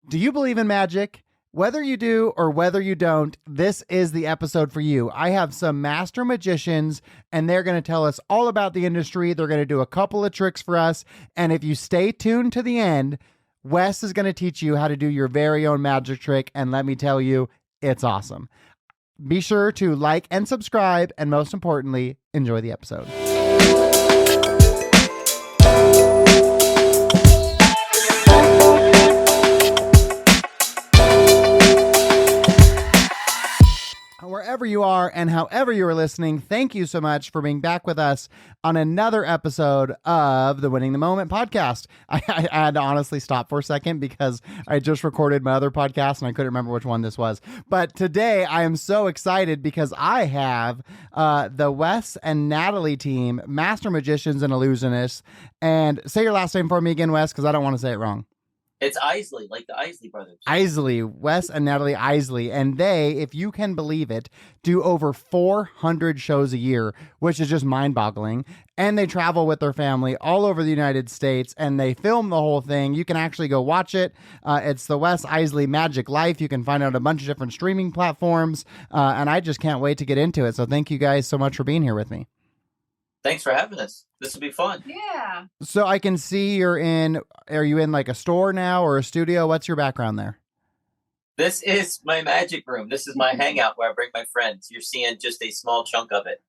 Do you believe in magic? Whether you do or whether you don't, this is the episode for you. I have some master magicians, and they're going to tell us all about the industry. They're going to do a couple of tricks for us. And if you stay tuned to the end, Wes is going to teach you how to do your very own magic trick. And let me tell you, it's awesome. Be sure to like and subscribe, and most importantly, enjoy the episode. Wherever you are and however you are listening, thank you so much for being back with us on another episode of the Winning the Moment podcast. I had to honestly stop for a second because I just recorded my other podcast and I couldn't remember which one this was. But today I am so excited because I have the Wes and Natalie team, Master Magicians and Illusionists. And say your last name for me again, Wes, because I don't want to say it wrong. It's Isley, like the Isley brothers. Isley, Wes and Natalie Isley. And they, if you can believe it, do over 400 shows a year, which is just mind-boggling. And they travel with their family all over the United States, and they film the whole thing. You can actually go watch it. It's the Wes Isley Magic Life. You can find out a bunch of different streaming platforms, and I just can't wait to get into it. So thank you guys so much for being here with me. Thanks for having us. This will be fun. Yeah. So I can see are you in like a store now or a studio? What's your background there? This is my magic room. This is my hangout where I bring my friends. You're seeing just a small chunk of it.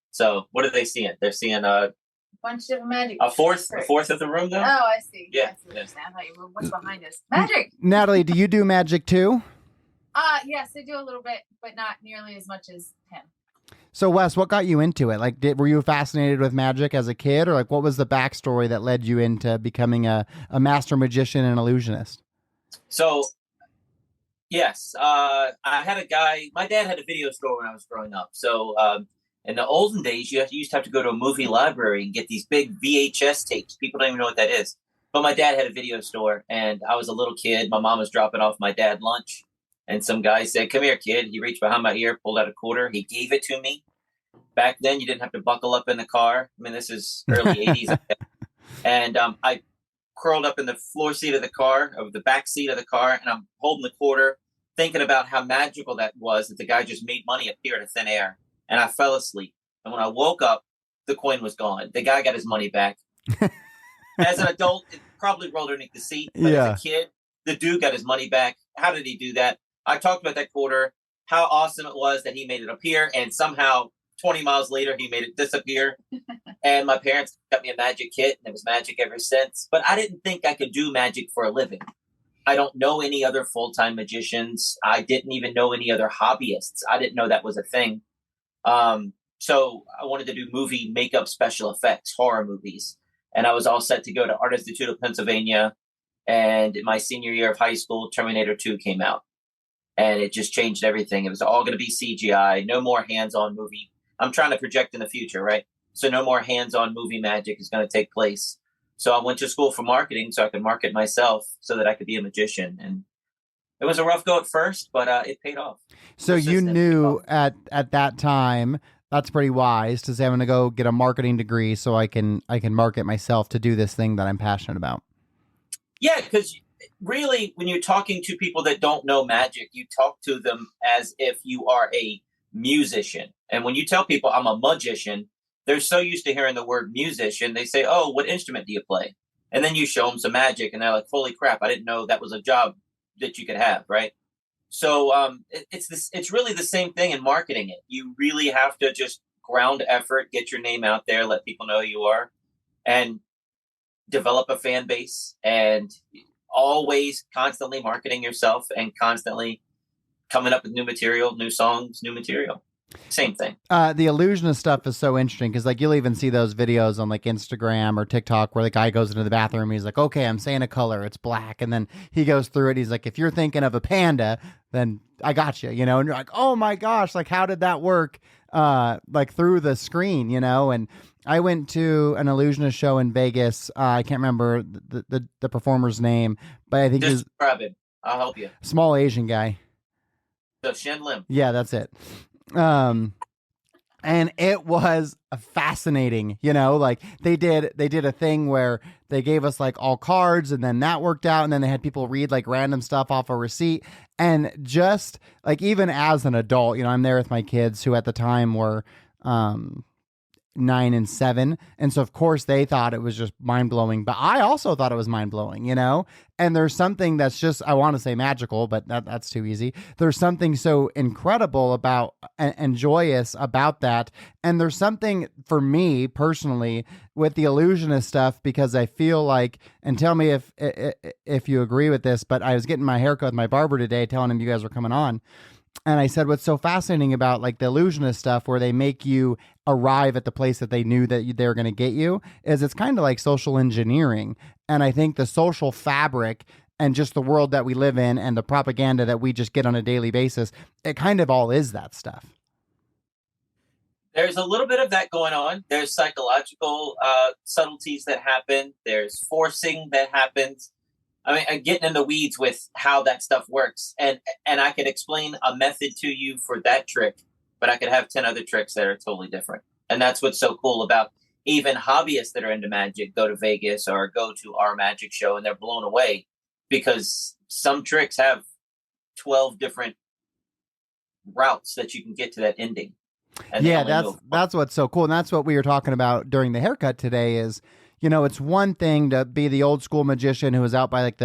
So what are they seeing? They're seeing a bunch of magic. A fourth of the room though? Oh, I see. Yeah. I thought you were, what's behind us? Magic. Natalie, do you do magic too? Yes, I do a little bit, but not nearly as much as him. So Wes, what got you into it? Like, were you fascinated with magic as a kid, or like what was the backstory that led you into becoming a master magician and illusionist? So, yes, I had a guy. My dad had a video store when I was growing up. So, in the olden days, you used to have to go to a movie library and get these big VHS tapes. People don't even know what that is. But my dad had a video store, and I was a little kid. My mom was dropping off my dad lunch. And some guy said, "Come here, kid." He reached behind my ear, pulled out a quarter. He gave it to me. Back then, you didn't have to buckle up in the car. I mean, this is early 80s. And I curled up in the floor seat of the car, of the back seat of the car, and I'm holding the quarter, thinking about how magical that was, that the guy just made money appear out of thin air. And I fell asleep. And when I woke up, the coin was gone. The guy got his money back. As an adult, it probably rolled underneath the seat. But as a kid, the dude got his money back. How did he do that? I talked about that quarter, how awesome it was that he made it appear, and somehow 20 miles later, he made it disappear. And my parents got me a magic kit, and it was magic ever since. But I didn't think I could do magic for a living. I don't know any other full-time magicians. I didn't even know any other hobbyists. I didn't know that was a thing. So I wanted to do movie makeup special effects, horror movies. And I was all set to go to Art Institute of Pennsylvania. And in my senior year of high school, Terminator 2 came out. And it just changed everything. It was all going to be CGI, no more hands-on movie. I'm trying to project in the future, right? So no more hands-on movie magic is going to take place. So I went to school for marketing so I could market myself so that I could be a magician. And it was a rough go at first, but it paid off. So you knew at that time, that's pretty wise to say, I'm going to go get a marketing degree so I can market myself to do this thing that I'm passionate about. Yeah, because really, when you're talking to people that don't know magic, you talk to them as if you are a musician. And when you tell people I'm a magician, they're so used to hearing the word musician, they say, "Oh, what instrument do you play?" And then you show them some magic, and they're like, "Holy crap, I didn't know that was a job that you could have," right? So it's really the same thing in marketing it. You really have to just ground effort, get your name out there, let people know who you are, and develop a fan base, and always constantly marketing yourself and constantly coming up with new material, new songs, new material. Same thing. The illusionist stuff is so interesting because like you'll even see those videos on like Instagram or TikTok where the guy goes into the bathroom and he's like, "Okay, I'm saying a color, it's black," and then he goes through it. He's like, "If you're thinking of a panda, then I got you," and you're like, "Oh my gosh, like how did that work?" Like through the screen, and I went to an illusionist show in Vegas. I can't remember the performer's name, but I think just describe it. I'll help you. Small Asian guy. So Shen Lim. Yeah, that's it. And it was fascinating, like they did a thing where they gave us like all cards, and then that worked out, and then they had people read like random stuff off a receipt. And just like, even as an adult, I'm there with my kids, who at the time were 9 and 7, and so of course they thought it was just mind-blowing, but I also thought it was mind-blowing. And there's something that's just, I want to say magical, but that's too easy. There's something so incredible about and joyous about that. And there's something for me personally with the illusionist stuff, because I feel like, and tell me if you agree with this, but I was getting my haircut with my barber today, telling him you guys were coming on. And I said, what's so fascinating about like the illusionist stuff, where they make you arrive at the place that they knew that they were going to get you, is it's kind of like social engineering. And I think the social fabric and just the world that we live in and the propaganda that we just get on a daily basis, it kind of all is that stuff. There's a little bit of that going on. There's psychological subtleties that happen. There's forcing that happens. I mean, I'm getting in the weeds with how that stuff works. And I could explain a method to you for that trick, but I could have 10 other tricks that are totally different. And that's what's so cool about even hobbyists that are into magic go to Vegas or go to our magic show, and they're blown away because some tricks have 12 different routes that you can get to that ending. And yeah, that's what's so cool. And that's what we were talking about during the haircut today is, it's one thing to be the old school magician who was out by like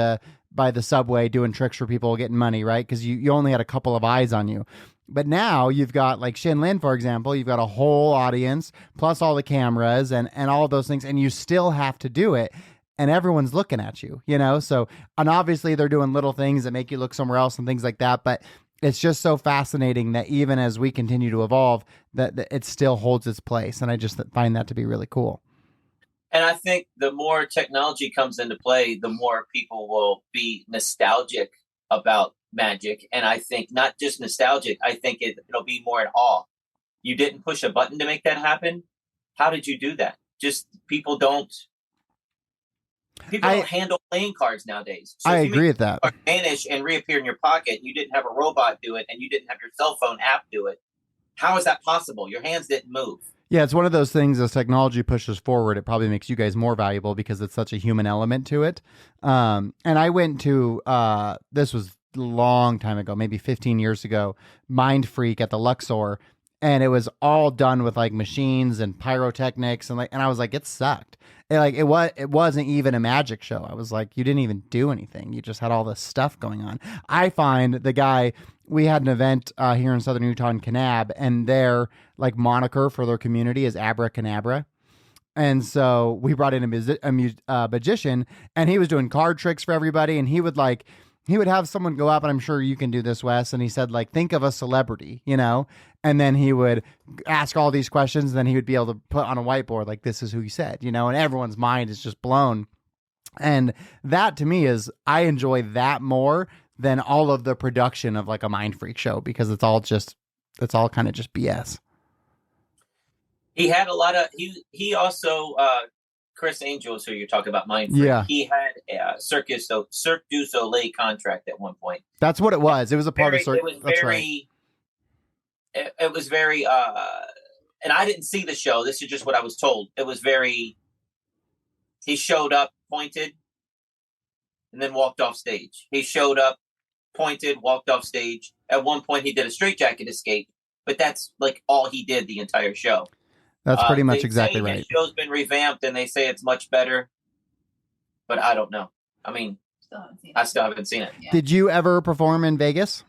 by the subway doing tricks for people getting money, right? Because you only had a couple of eyes on you. But now you've got like Shin Lin, for example, you've got a whole audience plus all the cameras and all of those things, and you still have to do it. And everyone's looking at you, So, and obviously they're doing little things that make you look somewhere else and things like that. But it's just so fascinating that even as we continue to evolve, that it still holds its place. And I just find that to be really cool. And I think the more technology comes into play, the more people will be nostalgic about magic. And I think not just nostalgic, I think it'll be more in awe. You didn't push a button to make that happen. How did you do that? Just people don't handle playing cards nowadays. So I agree with that. Vanish and reappear in your pocket. You didn't have a robot do it, and you didn't have your cell phone app do it. How is that possible? Your hands didn't move. Yeah, it's one of those things. As technology pushes forward, it probably makes you guys more valuable because it's such a human element to it. And I went to this was a long time ago, maybe 15 years ago, Mind Freak at the Luxor, and it was all done with like machines and pyrotechnics, and I was like, it sucked. It wasn't even a magic show. I was like, you didn't even do anything. You just had all this stuff going on. I find the guy. We had an event here in Southern Utah in Kanab, and their like moniker for their community is Abracadabra. And so we brought in a magician, and he was doing card tricks for everybody. And he would have someone go up, and I'm sure you can do this, Wes. And he said, like, think of a celebrity, and then he would ask all these questions. And then he would be able to put on a whiteboard, like, this is who he said, and everyone's mind is just blown. And that to me I enjoy that more than all of the production of like a Mind Freak show, because it's all kind of just BS. He had a lot of, he also, Chris Angels, who you're talking about, Mind Freak, yeah. He had a Cirque du Soleil contract at one point. That's what it was. It was a part of Cirque. That's right. It was very, and I didn't see the show. This is just what I was told. It was very, he showed up, pointed, and then walked off stage. He showed up, pointed, walked off stage. At one point, he did a straitjacket escape, but that's like all he did the entire show. That's pretty much exactly right. The show's been revamped, and they say it's much better, but I don't know. I mean, I still haven't seen it. Yeah. Did you ever perform in Vegas?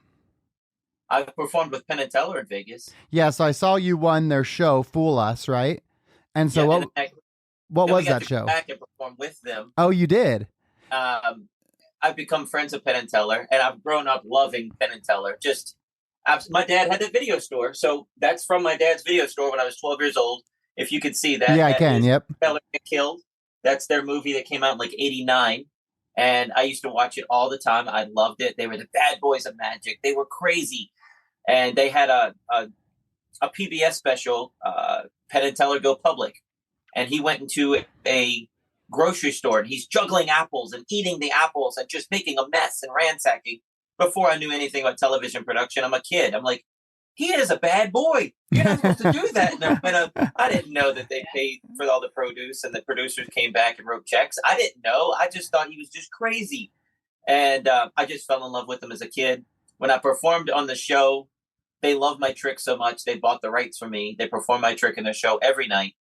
I performed with Penn and Teller in Vegas. Yeah, so I saw you won their show, Fool Us, right? And so what was that show? Back and perform with them. Oh, you did. I've become friends with Penn and Teller, and I've grown up loving Penn and Teller. My dad had a video store, so that's from my dad's video store when I was 12 years old. If you could see that. Yeah, I can, yep. Teller Get Killed. That's their movie that came out in like 89, and I used to watch it all the time. I loved it. They were the bad boys of magic. They were crazy, and they had a PBS special, Penn and Teller Go Public, and he went into a grocery store, and he's juggling apples and eating the apples and just making a mess and ransacking. Before I knew anything about television production, I'm a kid. I'm like, he is a bad boy. You're not supposed to do that. I didn't know that they paid for all the produce and the producers came back and wrote checks. I didn't know. I just thought he was just crazy. And I just fell in love with him as a kid. When I performed on the show, they loved my trick so much. They bought the rights from me. They performed my trick in their show every night.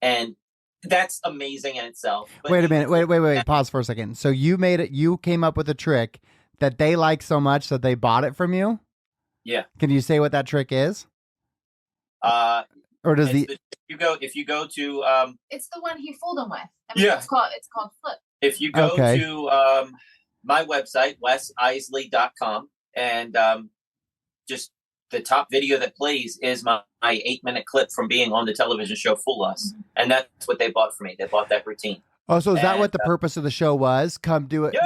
And that's amazing in itself. But Wait a minute. Wait. Pause for a second. So you made it. You came up with a trick that they like so much that they bought it from you. Yeah. Can you say what that trick is? Or does if you go to it's the one he fooled him with. I mean, Yeah. it's called Flip. if you go Okay. to my website, wesisley.com, and just the top video that plays is my 8-minute clip from being on the television show Fool Us. And that's what they bought for me. They bought that routine. Oh, so is that And, what the purpose of the show was? Come do it. Yo!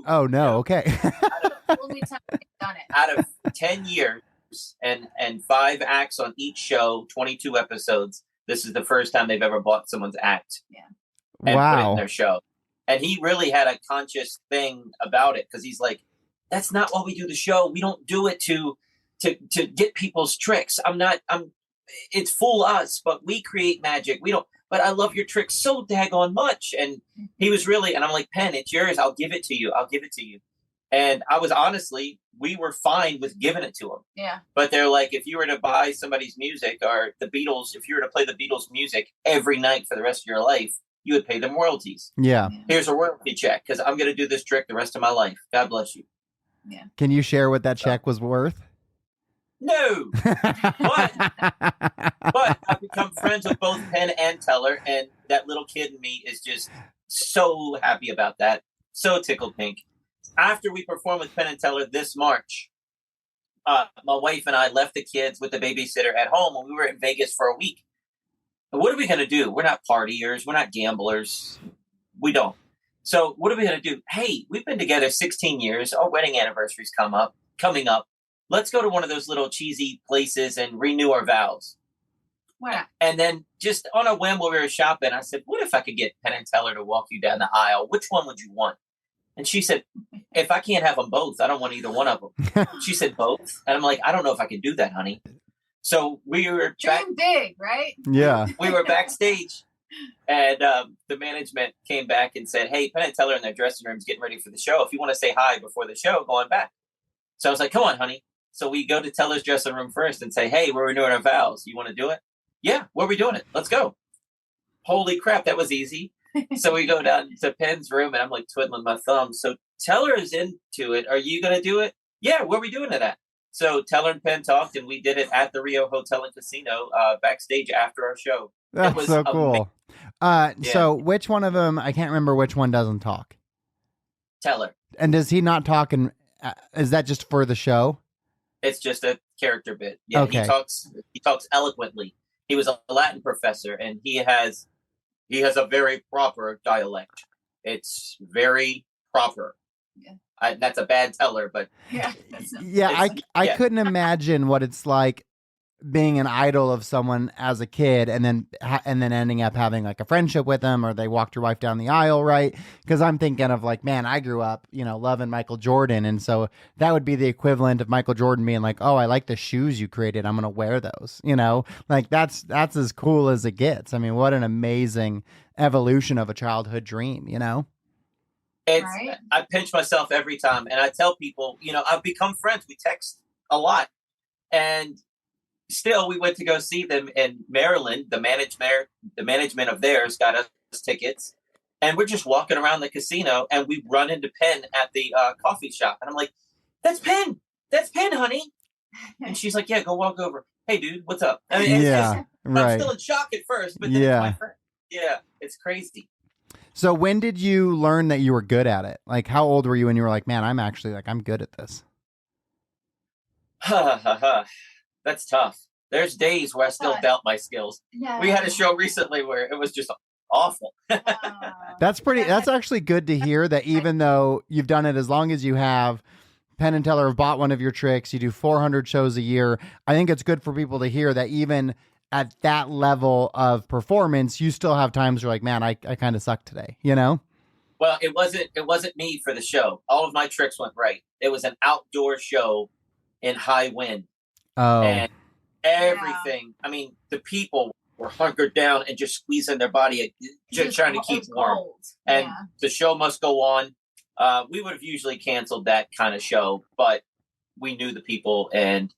Oh no. Okay. Only time he's done it. Out of 10 years and 5 acts on each show, 22 episodes, this is the first time they've ever bought someone's act and put it in Wow. their show. And he really had a conscious thing about it because he's like, that's not why we do the show. We don't do it to get people's tricks. It's Fool Us, but we create magic. We don't, but I love your tricks so daggone much. And he was really, and I'm like, Penn, it's yours. I'll give it to you. And I was honestly, we were fine with giving it to him. Yeah. But they're like, if you were to buy somebody's music or the Beatles, if you were to play the Beatles music every night for the rest of your life, you would pay them royalties. Yeah. Here's a royalty check because I'm going to do this trick the rest of my life. God bless you. Can you share what that check was worth? No, but I've become friends with both Penn and Teller, and that little kid in me is just so happy about that. So tickled pink. After we performed with Penn and Teller this March, my wife and I left the kids with the babysitter at home, and we were in Vegas for a week. And what are we going to do? We're not partiers. We're not gamblers. We don't. So what are we going to do? Hey, we've been together 16 years. Our wedding anniversary's coming up. Let's go to one of those little cheesy places and renew our vows. Why not? And then just on a whim while we were shopping, I said, what if I could get Penn and Teller to walk you down the aisle? Which one would you want? And she said, if I can't have them both, I don't want either one of them. She said both. And I'm like, I don't know if I can do that, honey. So we were Dream big, right? Yeah. we were backstage, and the management came back and said, hey, Penn and Teller in their dressing rooms getting ready for the show. If you want to say hi before the show, go on back. So I was like, come on, honey. So we go to Teller's dressing room first and say, hey, we're renewing our vows. You want to do it? Yeah, where are we doing it? Let's go. Holy crap, that was easy. So we go down to Penn's room, and I'm like twiddling my thumbs. So Teller is into it. Are you going to do it? Yeah, where are we doing it at? So Teller and Penn talked, and we did it at the Rio Hotel and Casino backstage after our show. That's was so cool. amazing. So which one of them? I can't remember which one doesn't talk. Teller. And does he not talk? And is that just for the show? It's just a character bit. Yeah, Okay. He talks eloquently. He was a Latin professor, and he has a very proper dialect. It's very proper. Yeah. That's a bad teller, but Yeah. Yeah, I yeah. couldn't imagine what it's like being an idol of someone as a kid and then ending up having like a friendship with them, or they walked your wife down the aisle, right? Because I'm thinking of like, man, I grew up, loving Michael Jordan, and so that would be the equivalent of Michael Jordan being like, oh, I like the shoes you created, I'm gonna wear those. Like that's as cool as it gets. I mean, what an amazing evolution of a childhood dream. it's Right. I pinch myself every time, and I tell people, I've become friends. We text a lot, and still, we went to go see them in Maryland. The management of theirs got us tickets, and we're just walking around the casino, and we run into Penn at the coffee shop, and I'm like, "That's Penn. That's Penn, honey." And she's like, "Yeah, go walk over. Hey, dude, what's up?" I mean, Yeah, I'm right. still in shock at first, but then Yeah. it's my friend. Yeah, it's crazy. So when did you learn that you were good at it? Like, how old were you when you were like, man, I'm actually like, I'm good at this? Ha ha ha. That's tough. There's days where I still But- doubt my skills. Yeah. We had a show recently where it was just awful. That's that's actually good to hear, that even though you've done it as long as you have, Penn and Teller have bought one of your tricks, you do 400 shows a year. I think it's good for people to hear that even at that level of performance, you still have times where you're like, man, I kind of suck today, Well, it wasn't me for the show. All of my tricks went right. It was an outdoor show in high wind. Oh, and everything. I mean, the people were hunkered down and just squeezing their body, just trying to keep warm. Cold. And Yeah. the show must go on. We would have usually canceled that kind of show, but we knew the people, and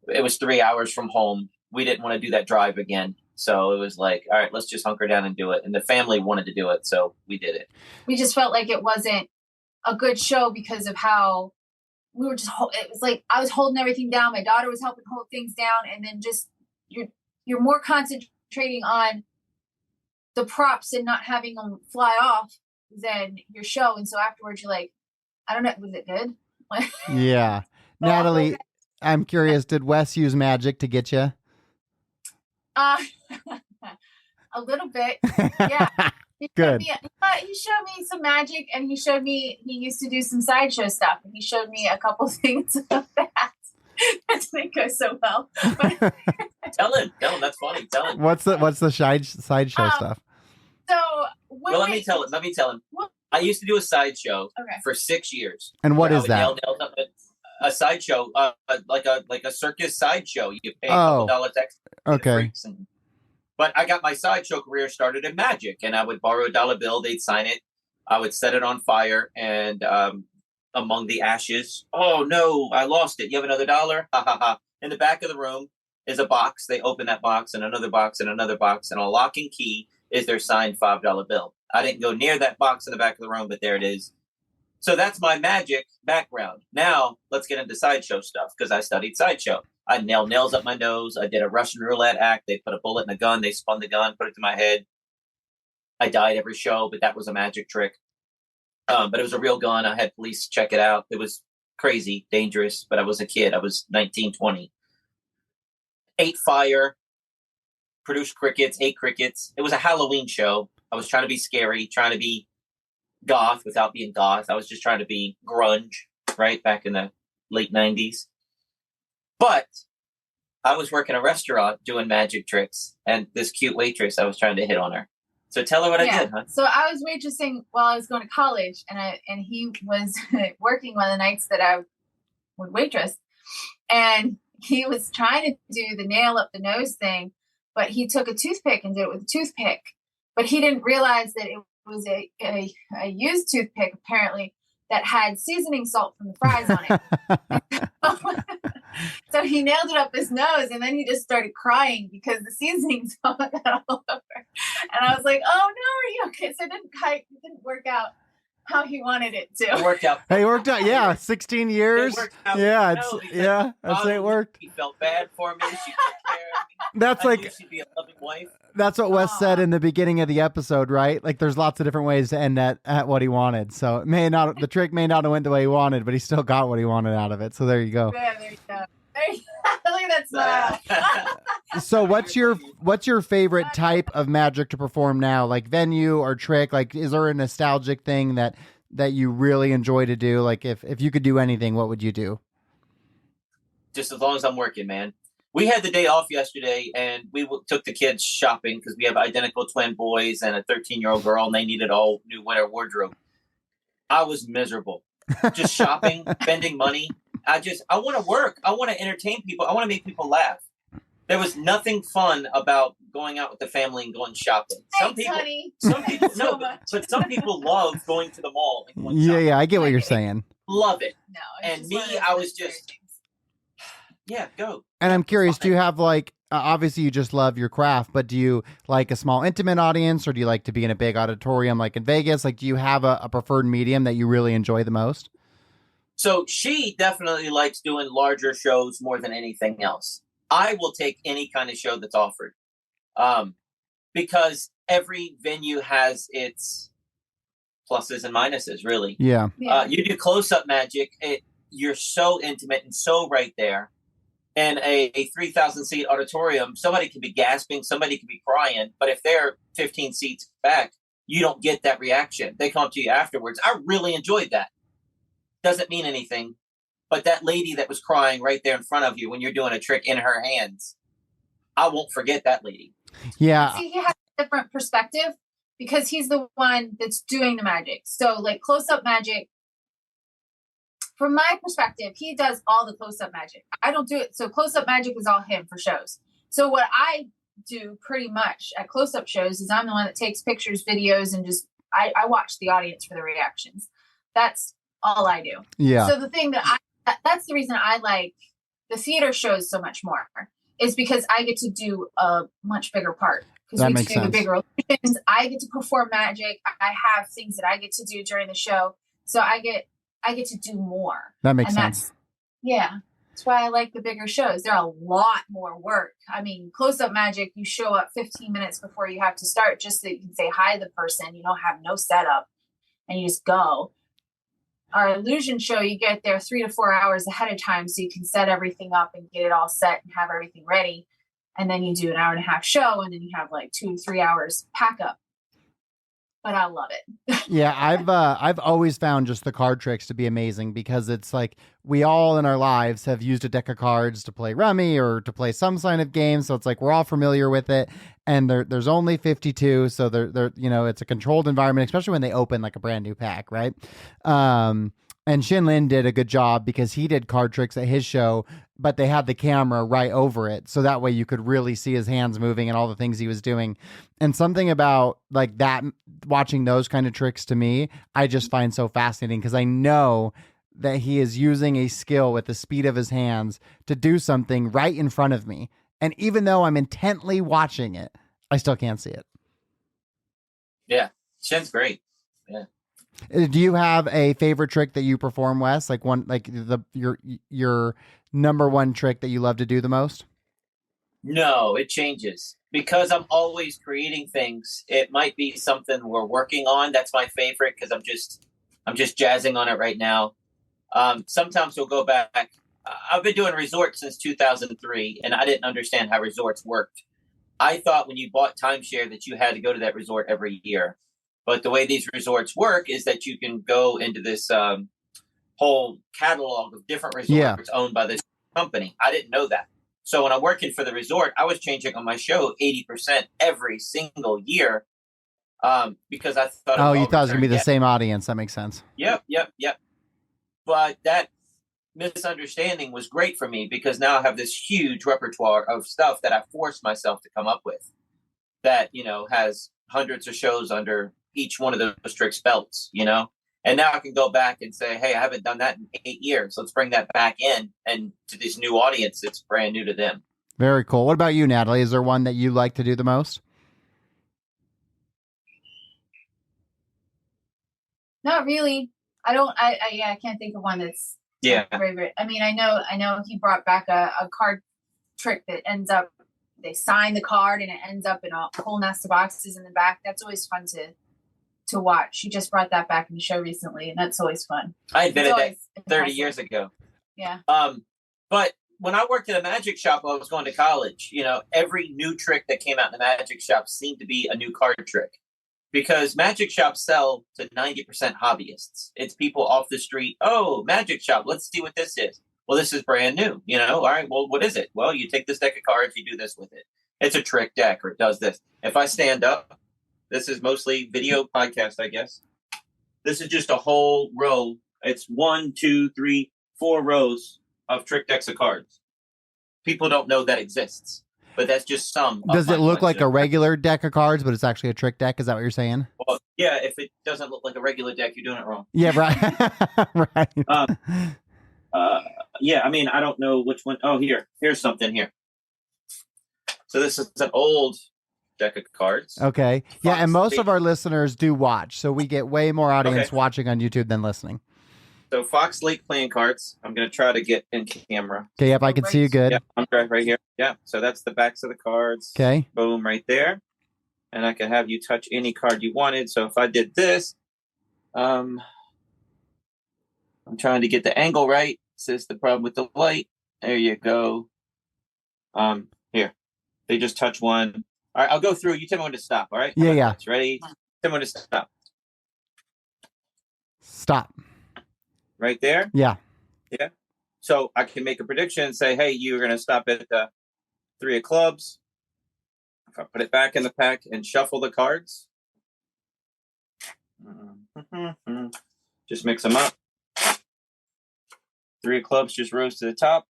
it was 3 hours from home. We didn't want to do that drive again. So it was like, all right, let's just hunker down and do it. And the family wanted to do it, so we did it. We just felt like it wasn't a good show because of how we were just, it was like I was holding everything down. My daughter was helping hold things down. And then just you're more concentrating on the props and not having them fly off than your show. And so afterwards you're like, I don't know, was it good? yeah. Natalie, I'm curious, did Wes use magic to get you? A little bit. Yeah. Good. He showed me some magic, and he showed me he used to do some sideshow stuff, and he showed me a couple things of that. That didn't go so well. Tell him, that's funny. Tell him. What's the sideshow stuff? So let me tell him. I used to do a sideshow for 6 years. And what is that? A sideshow, like a circus sideshow. You pay a Oh. couple dollars extra. Okay. But I got my sideshow career started in magic, and I would borrow a dollar bill. They'd sign it. I would set it on fire, and among the ashes, oh no, I lost it. You have another dollar? Ha ha ha. In the back of the room is a box. They open that box, and another box, and another box, and a lock and key is their signed $5 bill. I didn't go near that box in the back of the room, but there it is. So that's my magic background. Now let's get into sideshow stuff, because I studied sideshow. I nailed nails up my nose. I did a Russian roulette act. They put a bullet in a gun. They spun the gun, put it to my head. I died every show, but that was a magic trick. But it was a real gun. I had police check it out. It was crazy, dangerous, but I was a kid. I was 19, 20. Ate fire, produced crickets, ate crickets. It was a Halloween show. I was trying to be scary, trying to be goth without being goth. I was just trying to be grunge, right? Back in the late 90s. But I was working a restaurant doing magic tricks, and this cute waitress, I was trying to hit on her. So tell her what I did, huh? So I was waitressing while I was going to college, and he was working one of the nights that I would waitress, and he was trying to do the nail up the nose thing, but he took a toothpick and did it with a toothpick, but he didn't realize that it was a used toothpick, apparently, that had seasoning salt from the fries on it. So he nailed it up his nose, and then he just started crying because the seasoning salt got all over. And I was like, "Oh no, are you okay?" So it didn't work out how he wanted it to. It worked out. Hey, it worked out. Yeah, 16 years. Yeah, I'd say it worked. He felt bad for me. She took care of me. That's I knew she'd be a loving wife. That's what Wes said in the beginning of the episode, right? Like, there's lots of different ways to end at what he wanted. So it may not, the trick may not have went the way he wanted, but he still got what he wanted out of it. So there you go. Yeah, there you go. Look at that smile. So what's your favorite type of magic to perform now? Like venue or trick? Like, is there a nostalgic thing that you really enjoy to do? Like, if you could do anything, what would you do? Just as long as I'm working, man. We had the day off yesterday, and we took the kids shopping because we have identical twin boys and a 13-year-old girl, and they needed all new winter wardrobe. I was miserable. Just shopping, spending money. I want to work. I want to entertain people. I want to make people laugh. There was nothing fun about going out with the family and going shopping. Thanks, honey. Some people no, but some people love going to the mall and going Yeah, shopping. I get what you're saying. Love it. No, And me, I was just, yeah, go. And I'm curious, do you have like, obviously you just love your craft, but do you like a small intimate audience, or do you like to be in a big auditorium like in Vegas? Like, do you have a preferred medium that you really enjoy the most? So she definitely likes doing larger shows more than anything else. I will take any kind of show that's offered, because every venue has its pluses and minuses, really. Yeah. You do close-up magic. You're so intimate and so right there. In a 3,000-seat auditorium, somebody can be gasping, somebody can be crying, but if they're 15 seats back, you don't get that reaction. They come up to you afterwards. I really enjoyed that. Doesn't mean anything, but that lady that was crying right there in front of you when you're doing a trick in her hands, I won't forget that lady. Yeah. See, he has a different perspective because he's the one that's doing the magic. So, like, close-up magic, from my perspective, he does all the close-up magic. I don't do it. So close-up magic is all him for shows. So what I do pretty much at close-up shows is I'm the one that takes pictures, videos, and just I watch the audience for the reactions. That's all I do. Yeah. So the thing that's the reason I like the theater shows so much more, is because I get to do a much bigger part. Because we do the bigger illusions. I get to perform magic. I have things that I get to do during the show. So I get to do more. That makes sense. That's why I like the bigger shows. They're a lot more work. I mean, close-up magic, you show up 15 minutes before you have to start just so you can say hi to the person. You don't have no setup and you just go. Our illusion show, you get there 3 to 4 hours ahead of time so you can set everything up and get it all set and have everything ready. And then you do an 1.5-hour show, and then you have like 2 to 3 hours pack up. But I love it. Yeah, I've always found just the card tricks to be amazing, because it's like we all in our lives have used a deck of cards to play Rummy or to play some kind of game, so it's like we're all familiar with it. And there's only 52, so they're it's a controlled environment, especially when they open like a brand new pack, right? And Shin Lin did a good job because he did card tricks at his show, but they had the camera right over it. So that way you could really see his hands moving and all the things he was doing. And something about like that, watching those kind of tricks, to me, I just find so fascinating, because I know that he is using a skill with the speed of his hands to do something right in front of me. And even though I'm intently watching it, I still can't see it. Yeah. Shin's great. Yeah. Do you have a favorite trick that you perform, Wes? Like your number one trick that you love to do the most? No, it changes because I'm always creating things. It might be something we're working on. That's my favorite because I'm just jazzing on it right now. Sometimes we'll go back. I've been doing resorts since 2003, and I didn't understand how resorts worked. I thought when you bought timeshare that you had to go to that resort every year. But the way these resorts work is that you can go into this whole catalog of different resorts owned by this company. I didn't know that. So when I'm working for the resort, I was changing on my show 80% every single year because I thought. Oh, you thought it was going to be the same audience. That makes sense. Yep. But that misunderstanding was great for me because now I have this huge repertoire of stuff that I forced myself to come up with that, has hundreds of shows under each one of those tricks belts, and now I can go back and say, hey, I haven't done that in 8 years. Let's bring that back in, and to this new audience, it's brand new to them. Very cool. What about you, Natalie? Is there one that you like to do the most? Not really. I can't think of one that's very. I mean, I know he brought back a card trick that ends up, they sign the card and it ends up in a whole nest of boxes in the back. That's always fun to watch. He just brought that back in the show recently, and that's always fun. I invented that 30 years ago. Yeah. But when I worked at a magic shop while I was going to college, every new trick that came out in the magic shop seemed to be a new card trick because magic shops sell to 90% hobbyists. It's people off the street. Oh, magic shop. Let's see what this is. Well, this is brand new, all right, well, what is it? Well, you take this deck of cards, you do this with it. It's a trick deck, or it does this. If I stand up, this is mostly video podcast, I guess. This is just a whole row. It's 1, 2, 3, 4 rows of trick decks of cards. People don't know that exists, but that's just some. Does it look like a regular deck of cards, but it's actually a trick deck? Is that what you're saying? Well, yeah, if it doesn't look like a regular deck, you're doing it wrong. Yeah, right. Right. Yeah, I mean, I don't know which one. Oh, here's something here. So this is an old deck of cards. Okay. Yeah, and most of our listeners do watch, so we get way more audience watching on YouTube than listening. So Fox Lake playing cards. I'm going to try to get in camera. Okay, yep, I can see you good. Yeah, I'm right here. Yeah, so that's the backs of the cards. Okay. Boom, right there. And I can have you touch any card you wanted. So if I did this, I'm trying to get the angle right. This is the problem with the light. There you go. Here. They just touch one. All right, I'll go through. You tell me when to stop, all right? Yeah. Ready? Tell me when to stop. Stop. Right there? Yeah. Yeah. So I can make a prediction and say, hey, you're going to stop at 3 of clubs. If I put it back in the pack and shuffle the cards. Just mix them up. 3 of clubs just rose to the top.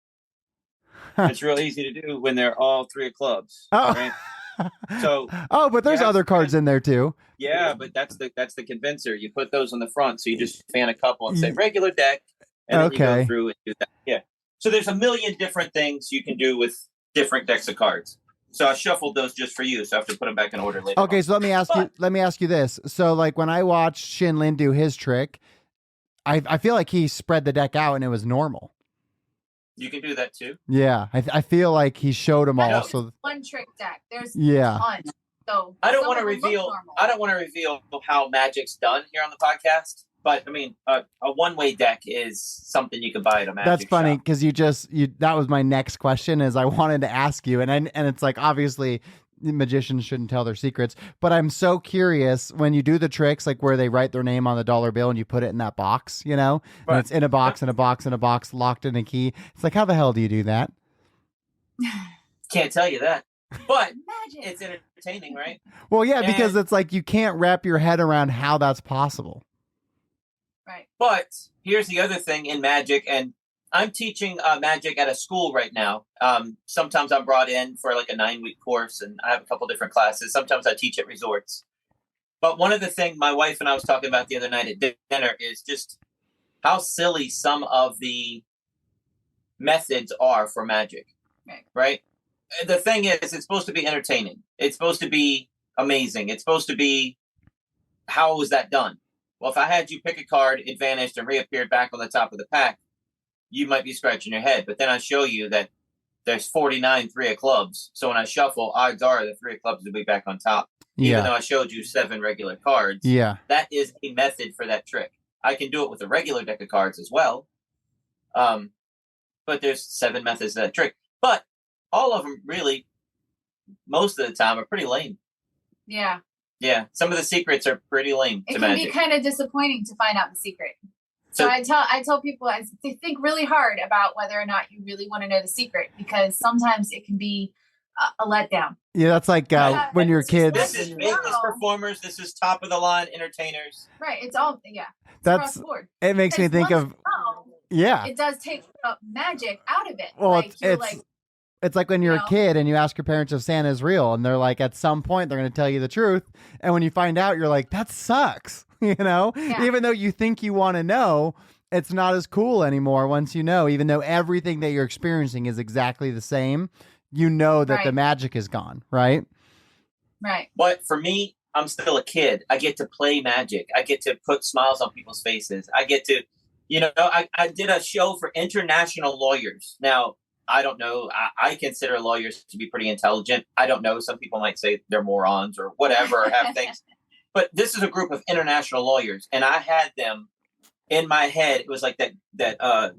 It's real easy to do when they're all 3 of clubs. Oh. Right? So but there's other cards in there too. Yeah, but that's the convincer. You put those on the front, so you just fan a couple and say regular deck, and then you go through and do that. Yeah. So there's a million different things you can do with different decks of cards. So I shuffled those just for you, so I have to put them back in order later. Okay, so let me ask you this. So like when I watched Shin Lin do his trick, I feel like he spread the deck out and it was normal. You can do that too. Yeah, I feel like he showed them all. So one trick deck. There's tons. So I don't want to reveal how Magic's done here on the podcast. But I mean, a one-way deck is something you can buy at a Magic That's funny shop. because that was my next question. Is I wanted to ask you, and it's like obviously magicians shouldn't tell their secrets, but I'm so curious when you do the tricks like where they write their name on the dollar bill and you put it in that box, you know, right. And it's in a box, in a box, in a box, locked in a key. It's like, how the hell do you do that? Can't tell you that, but it's entertaining, right? Well, yeah, because it's like you can't wrap your head around how that's possible. Right. But here's the other thing in Magic, and I'm teaching Magic at a school right now. Sometimes I'm brought in for like a 9-week course, and I have a couple different classes. Sometimes I teach at resorts. But one of the things my wife and I was talking about the other night at dinner is just how silly some of the methods are for Magic, right? The thing is, it's supposed to be entertaining. It's supposed to be amazing. It's supposed to be, how was that done? Well, if I had you pick a card, it vanished and reappeared back on the top of the pack, you might be scratching your head. But then I show you that there's 49 3 of clubs. So when I shuffle, odds are the 3 of clubs will be back on top. Yeah. Even though I showed you 7 regular cards. Yeah. That is a method for that trick. I can do it with a regular deck of cards as well. But there's 7 methods to that trick. But all of them really, most of the time, are pretty lame. Yeah. Yeah, some of the secrets are pretty lame. It can be kind of disappointing to find out the secret. So I tell people to think really hard about whether or not you really want to know the secret, because sometimes it can be a letdown. Yeah, that's like when you're kids. This is business performers. This is top of the line entertainers. Right. It's all That's it makes me think of it does take magic out of it. Well, like, it's like when you're a kid and you ask your parents if Santa's real, and they're like, at some point they're going to tell you the truth, and when you find out, you're like, that sucks, you know. Yeah. Even though you think you want to know, it's not as cool anymore once you know. Even though everything that you're experiencing is exactly the same, you know that the magic is gone, right? Right. But for me, I'm still a kid. I get to play Magic. I get to put smiles on people's faces. I get to, I did a show for international lawyers. Now, I don't know. I consider lawyers to be pretty intelligent. I don't know. Some people might say they're morons or whatever, or have things. But this is a group of international lawyers, and I had them in my head. It was like that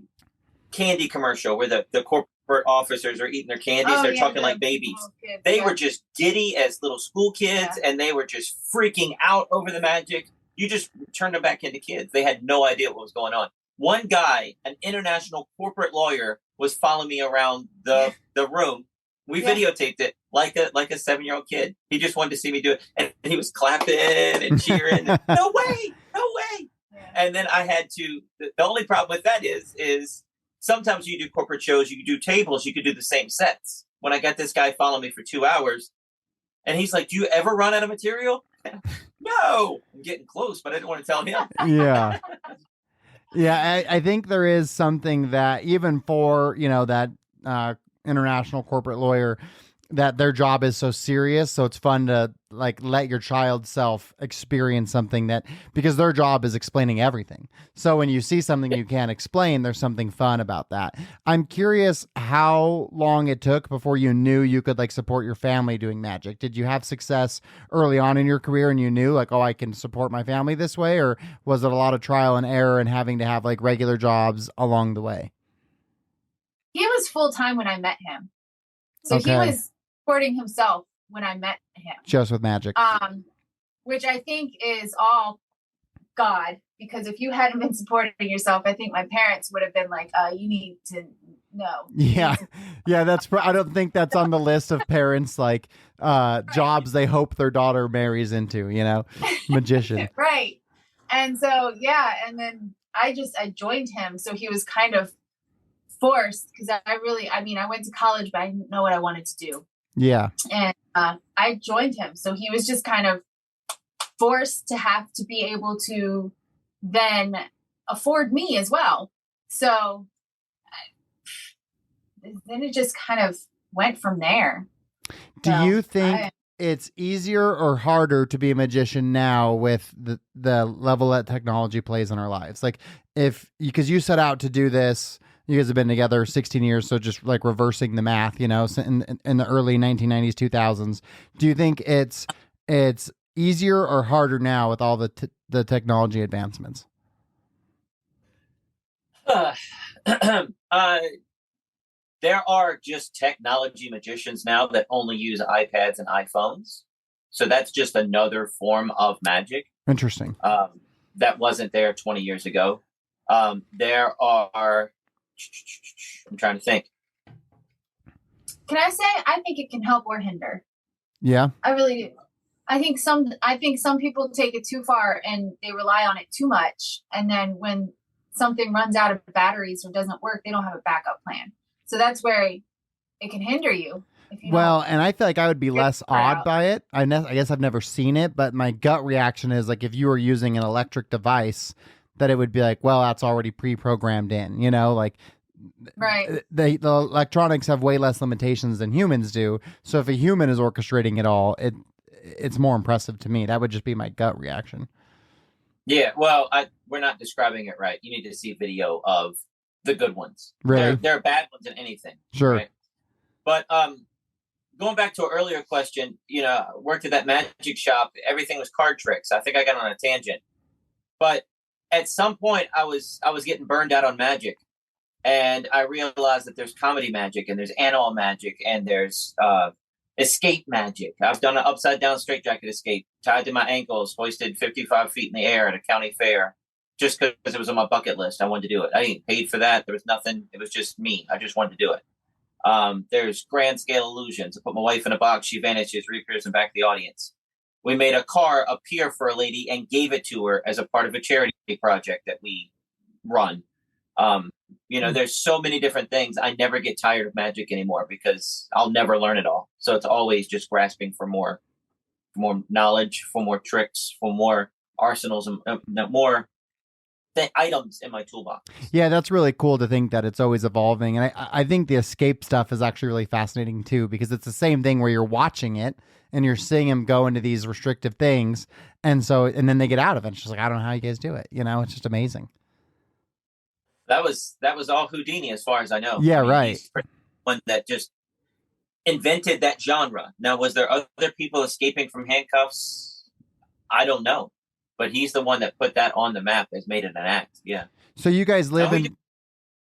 candy commercial where the corporate officers are eating their candies. They're talking like babies. They were just giddy as little school kids, and they were just freaking out over the magic. You just turned them back into kids. They had no idea what was going on. One guy, an international corporate lawyer, was following me around the room. We videotaped it like a 7-year-old kid. He just wanted to see me do it, and he was clapping and cheering. No way, no way. Yeah. And then I had to. The only problem with that is sometimes you do corporate shows, you do tables, you could do the same sets. When I got this guy following me for 2 hours, and he's like, "Do you ever run out of material?" No, I'm getting close, but I didn't want to tell him. Yeah. Yeah, I think there is something that even for, that international corporate lawyer, that their job is so serious. So it's fun to let your child self experience something because their job is explaining everything. So when you see something you can't explain, there's something fun about that. I'm curious how long it took before you knew you could support your family doing magic. Did you have success early on in your career and you knew I can support my family this way? Or was it a lot of trial and error and having to have regular jobs along the way? He was full-time when I met him. So he was supporting himself when I met him. Just with magic. Which I think is all God, because if you hadn't been supporting yourself, I think my parents would have been like, you need to know. Yeah. Yeah, I don't think that's on the list of parents jobs they hope their daughter marries into, magician. Right. And so, and then I joined him. So he was kind of forced because I went to college, but I didn't know what I wanted to do. Yeah. And I joined him. So he was just kind of forced to have to be able to then afford me as well. So then it just kind of went from there. Do you think it's easier or harder to be a magician now with the level that technology plays in our lives? Like because you set out to do this, you guys have been together 16 years. So just like reversing the math, in the early 1990s, 2000s, do you think it's easier or harder now with all the technology advancements? There are just technology magicians now that only use iPads and iPhones. So that's just another form of magic. Interesting. That wasn't there 20 years ago. There are, I'm trying to think. Can I say, I think it can help or hinder. Yeah. I really do. I think some people take it too far and they rely on it too much. And then when something runs out of batteries or doesn't work, they don't have a backup plan. So that's where it can hinder you. Well, and I feel like I would be less awed by it. I guess I've never seen it, but my gut reaction is like if you were using an electric device, that it would be like, well, that's already pre-programmed in, like right. The electronics have way less limitations than humans do. So if a human is orchestrating it all, it's more impressive to me. That would just be my gut reaction. Yeah, well, we're not describing it right. You need to see video of the good ones. Really? There are bad ones in anything. Sure. Right? But going back to an earlier question, worked at that magic shop. Everything was card tricks. I think I got on a tangent. But at some point, I was getting burned out on magic. And I realized that there's comedy magic and there's animal magic and there's escape magic. I've done an upside down straitjacket escape, tied to my ankles, hoisted 55 feet in the air at a county fair, just because it was on my bucket list. I wanted to do it. I didn't paid for that. There was nothing. It was just me. I just wanted to do it. There's grand scale illusions. I put my wife in a box. She vanishes, reappears in the back of the audience. We made a car appear for a lady and gave it to her as a part of a charity project that we run. There's so many different things. I never get tired of magic anymore because I'll never learn it all. So it's always just grasping for more knowledge, for more tricks, for more arsenals, and more items in my toolbox. Yeah, that's really cool to think that it's always evolving. And I think the escape stuff is actually really fascinating too, because it's the same thing where you're watching it and you're seeing them go into these restrictive things. And then they get out of it. It's just like, I don't know how you guys do it. It's just amazing. That was all Houdini as far as I know. Yeah, right. He's the one that just invented that genre. Now, was there other people escaping from handcuffs? I don't know. But he's the one that put that on the map, has made it an act. Yeah. So you guys live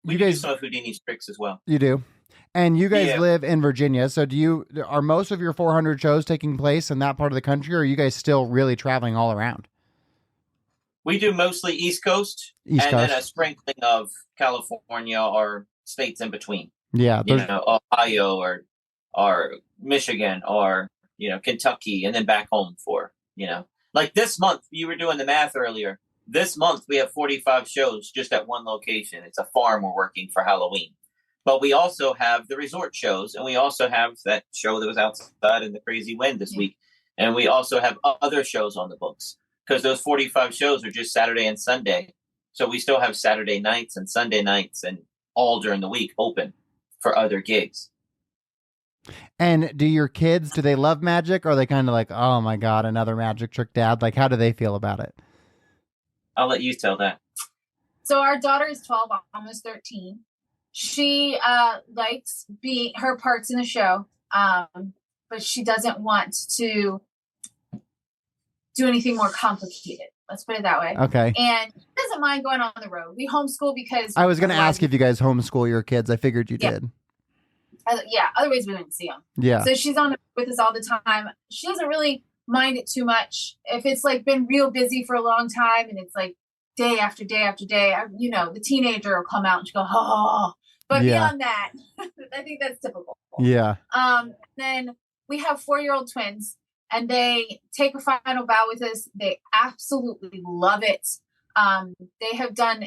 we do some of Houdini's tricks as well. You do. And you guys live in Virginia. So are most of your 400 shows taking place in that part of the country, or are you guys still really traveling all around? We do mostly East Coast, then a sprinkling of California or states in between. Yeah. Ohio or Michigan or, Kentucky, and then back home for, like this month, you were doing the math earlier. This month, we have 45 shows just at one location. It's a farm we're working for Halloween. But we also have the resort shows, and we also have that show that was outside in the crazy wind this week. And we also have other shows on the books because those 45 shows are just Saturday and Sunday. So we still have Saturday nights and Sunday nights and all during the week open for other gigs. And do your kids, do they love magic, or are they kind of like, oh my God, another magic trick, Dad? Like, how do they feel about it? I'll let you tell that. So our daughter is 12, almost 13. She likes her parts in the show, but she doesn't want to do anything more complicated. Let's put it that way. Okay. And she doesn't mind going on the road. We homeschool because... I was going to ask if you guys homeschool your kids. I figured you did. Otherwise we wouldn't see them. Yeah. So she's on with us all the time. She doesn't really mind it too much. If it's like been real busy for a long time and it's like day after day after day, the teenager will come out and she'll go, oh. But beyond that, I think that's typical. Yeah. Then we have 4-year-old twins, and they take a final bow with us. They absolutely love it. They have done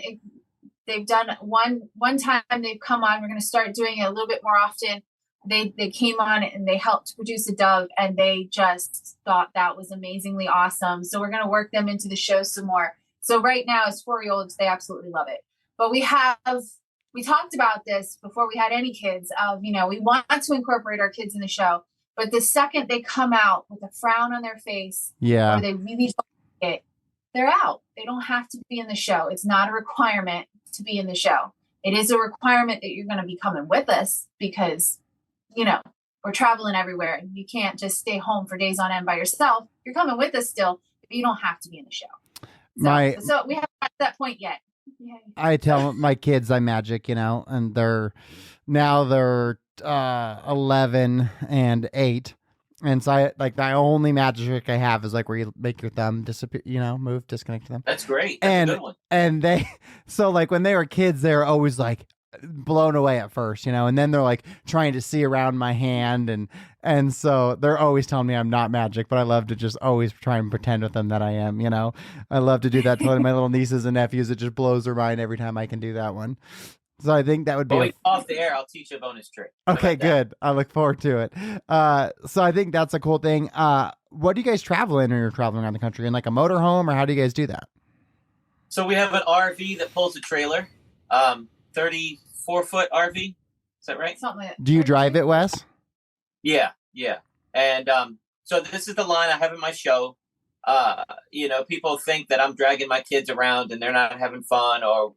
they've done one time they've come on. We're going to start doing it a little bit more often. They came on and they helped produce a dove, and they just thought that was amazingly awesome. So we're going to work them into the show some more. So right now, as 4-year-olds, they absolutely love it. But we talked about this before we had any kids of, we want to incorporate our kids in the show, but the second they come out with a frown on their face, Yeah. or they really don't like it, they're out. They don't have to be in the show. It's not a requirement to be in the show. It is a requirement that you're going to be coming with us because, we're traveling everywhere and you can't just stay home for days on end by yourself. You're coming with us still, but you don't have to be in the show. So we haven't got to that point yet. Yay. I tell my kids I'm magic, and they're 11 and 8. And so the only magic trick I have is where you make your thumb disappear, move, disconnect them. That's great. That's a good one. And so when they were kids, they were always blown away at first, and then they're trying to see around my hand. And so they're always telling me I'm not magic, but I love to just always try and pretend with them that I am, I love to do that to my little nieces and nephews. It just blows their mind every time I can do that one. So I think that would be off the air. I'll teach you a bonus trick. Okay, good. I look forward to it. So I think that's a cool thing. What do you guys travel in when you're traveling around the country? In a motorhome, or how do you guys do that? So we have an RV that pulls a trailer, 34-foot RV. Is that right? Something like that. Do you drive it, Wes? Yeah. And so this is the line I have in my show. People think that I'm dragging my kids around and they're not having fun or,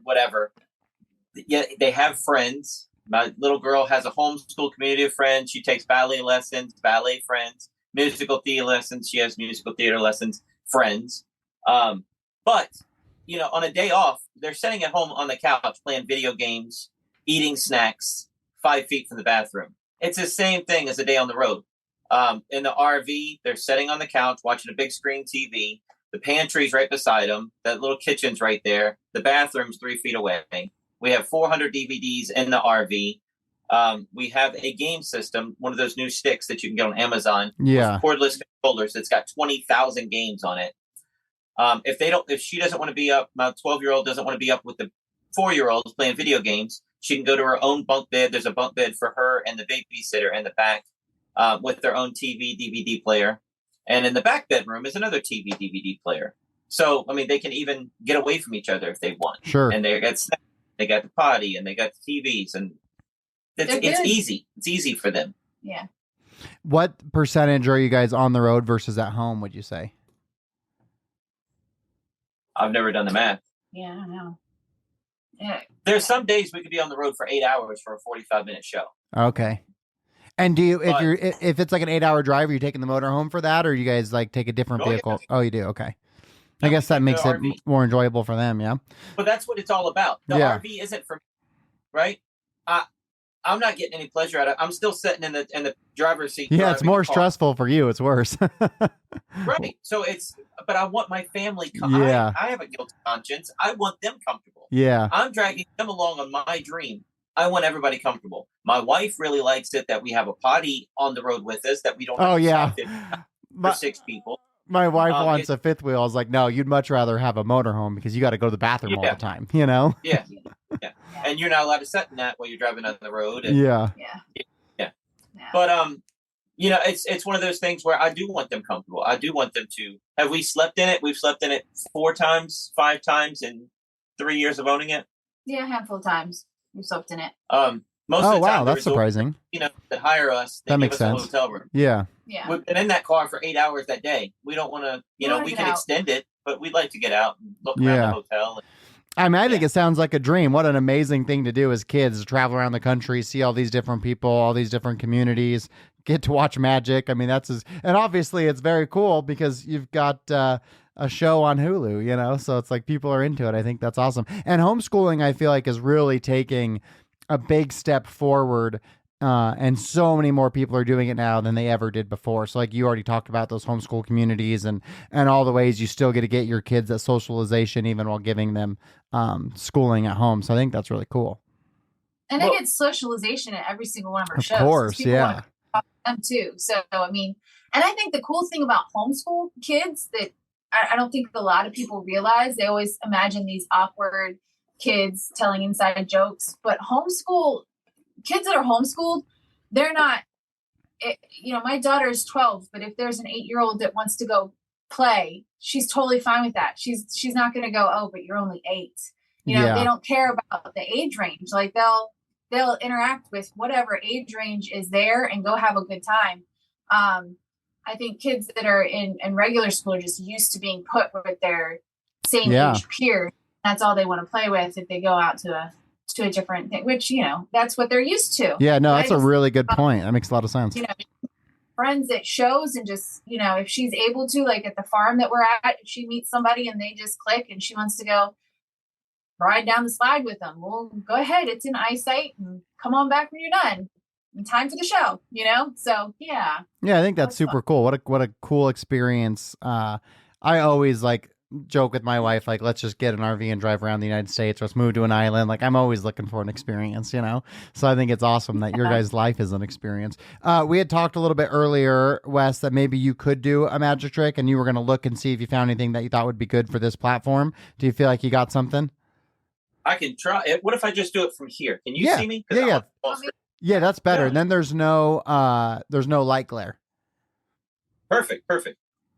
whatever. Yeah, they have friends. My little girl has a homeschool community of friends. She takes ballet lessons, ballet friends, musical theater lessons. She has musical theater lessons, friends. But, on a day off, they're sitting at home on the couch playing video games, eating snacks 5 feet from the bathroom. It's the same thing as a day on the road. In the RV, they're sitting on the couch watching a big screen TV. The pantry's right beside them. That little kitchen's right there. The bathroom's 3 feet away. We have 400 DVDs in the RV. We have a game system, one of those new sticks that you can get on Amazon. Yeah. Cordless controllers that's got 20,000 games on it. If she doesn't want to be up, my 12-year-old doesn't want to be up with the 4-year-olds playing video games, she can go to her own bunk bed. There's a bunk bed for her and the babysitter in the back with their own TV, DVD player. And in the back bedroom is another TV, DVD player. So, they can even get away from each other if they want. Sure. And they got snacks. They got the potty and they got the TVs, and it's easy. It's easy for them. Yeah. What percentage are you guys on the road versus at home, would you say? I've never done the math. Yeah, I know. Yeah. There's some days we could be on the road for 8 hours for a 45-minute show. Okay. And do you, if it's an 8-hour drive, are you taking the motor home for that, or you guys take a different vehicle? Yeah. Oh, you do. Okay. I guess that makes it more enjoyable for them, yeah? But that's what it's all about. The RV isn't for me, right? I'm not getting any pleasure out of it. I'm still sitting in the driver's seat. Yeah, it's more stressful for you. It's worse. Right. So but I want my family. Yeah. I have a guilty conscience. I want them comfortable. Yeah. I'm dragging them along on my dream. I want everybody comfortable. My wife really likes it that we have a potty on the road with us, that we don't have for 6 people. My wife wants a fifth wheel. I was like, no, you'd much rather have a motorhome because you got to go to the bathroom all the time, Yeah. And you're not allowed to sit in that while you're driving on the road. And, yeah. But, it's one of those things where I do want them comfortable. I do want them to. Have we slept in it? We've slept in it 4 times, 5 times in 3 years of owning it. Yeah, a handful of times. We slept in it. Most of the time, that's surprising. That hire us, they that give makes us sense. a hotel room. Yeah. We've been in that car for 8 hours that day. We don't want to, we can extend it, but we'd like to get out and look around the hotel. I think it sounds like a dream. What an amazing thing to do as kids, travel around the country, see all these different people, all these different communities, get to watch magic. And obviously it's very cool because you've got a show on Hulu, so it's people are into it. I think that's awesome. And homeschooling, I feel is really taking a big step forward. And so many more people are doing it now than they ever did before. So you already talked about those homeschool communities and all the ways you still get to get your kids that socialization even while giving them schooling at home. So I think that's really cool. And they get socialization at every single one of our shows. Of course, yeah. Them too. So, and I think the cool thing about homeschool kids that I don't think a lot of people realize, they always imagine these awkward kids telling inside jokes. But kids that are homeschooled, they're not, my daughter is 12, but if there's an 8-year-old that wants to go play, she's totally fine with that. She's not going to go, oh, but you're only 8. They don't care about the age range. Like they'll interact with whatever age range is there and go have a good time. I think kids that are in regular school are just used to being put with their same age peers. That's all they want to play with if they go out to a different thing, which, that's what they're used to. Yeah, no, that's a really good point. That makes a lot of sense. Friends at shows and just, if she's able to, like at the farm that we're at, if she meets somebody and they just click and she wants to go ride down the slide with them, well, go ahead. It's in eyesight and come on back when you're done. And time for the show, So, yeah. Yeah, I think that's super cool. What a cool experience. I always joke with my wife, let's just get an RV and drive around the United States, or let's move to an island. I'm always looking for an experience, So I think it's awesome that your guys' life is an experience. We had talked a little bit earlier, Wes, that maybe you could do a magic trick and you were going to look and see if you found anything that you thought would be good for this platform. Do you feel like you got something? I can try it. What if I just do it from here? Can you see me? Yeah. Yeah, that's better. Yeah. And then there's no light glare. Perfect.